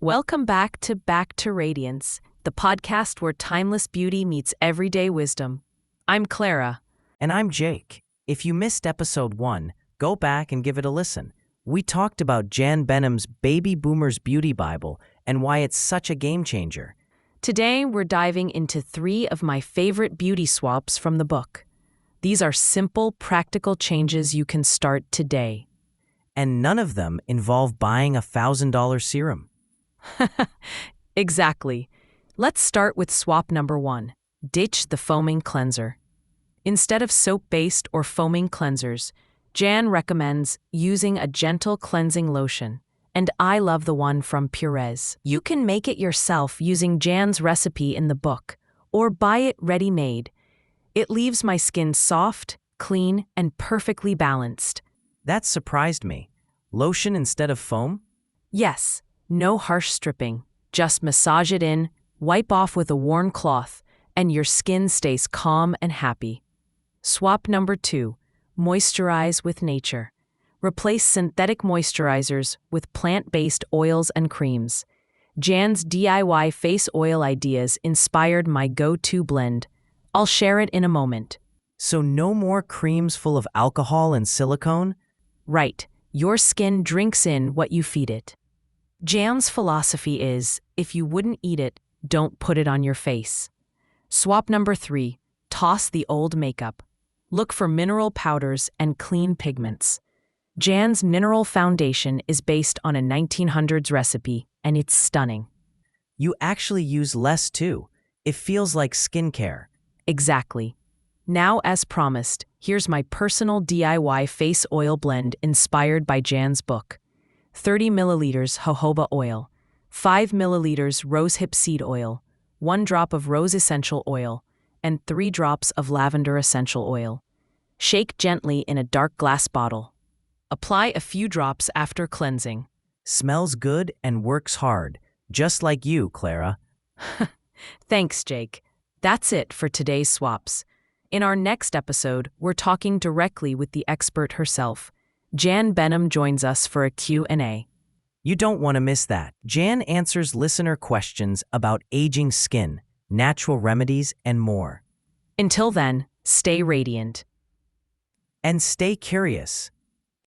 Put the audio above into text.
Welcome back to Radiance, the podcast where timeless beauty meets everyday wisdom. I'm Clara. And I'm Jake. If you missed episode 1, go back and give it a listen. We talked about Jan Benham's Baby Boomers Beauty Bible and why it's such a game changer. Today, we're diving into 3 of my favorite beauty swaps from the book. These are simple, practical changes you can start today. And none of them involve buying a $1,000 serum. Exactly. Let's start with swap number 1. Ditch the foaming cleanser. Instead of soap-based or foaming cleansers, Jan recommends using a gentle cleansing lotion. And I love the one from Purèz. You can make it yourself using Jan's recipe in the book, or buy it ready-made. It leaves my skin soft, clean, and perfectly balanced. That surprised me. Lotion instead of foam? Yes, no harsh stripping. Just massage it in, wipe off with a worn cloth, and your skin stays calm and happy. Swap number 2, moisturize with nature. Replace synthetic moisturizers with plant-based oils and creams. Jan's DIY face oil ideas inspired my go-to blend. I'll share it in a moment. So no more creams full of alcohol and silicone? Right, your skin drinks in what you feed it. Jan's philosophy is, if you wouldn't eat it, don't put it on your face. Swap number 3, toss the old makeup. Look for mineral powders and clean pigments. Jan's mineral foundation is based on a 1900s recipe, and it's stunning. You actually use less too. It feels like skincare. Exactly. Now, as promised, here's my personal DIY face oil blend inspired by Jan's book. 30 milliliters jojoba oil, 5 milliliters rosehip seed oil, 1 drop of rose essential oil, and 3 drops of lavender essential oil. Shake gently in a dark glass bottle. Apply a few drops after cleansing. Smells good and works hard, just like you, Clara. Thanks, Jake. That's it for today's swaps. In our next episode, we're talking directly with the expert herself. Jan Benham joins us for a Q&A. You don't want to miss that. Jan answers listener questions about aging skin, natural remedies, and more. Until then, stay radiant. And stay curious.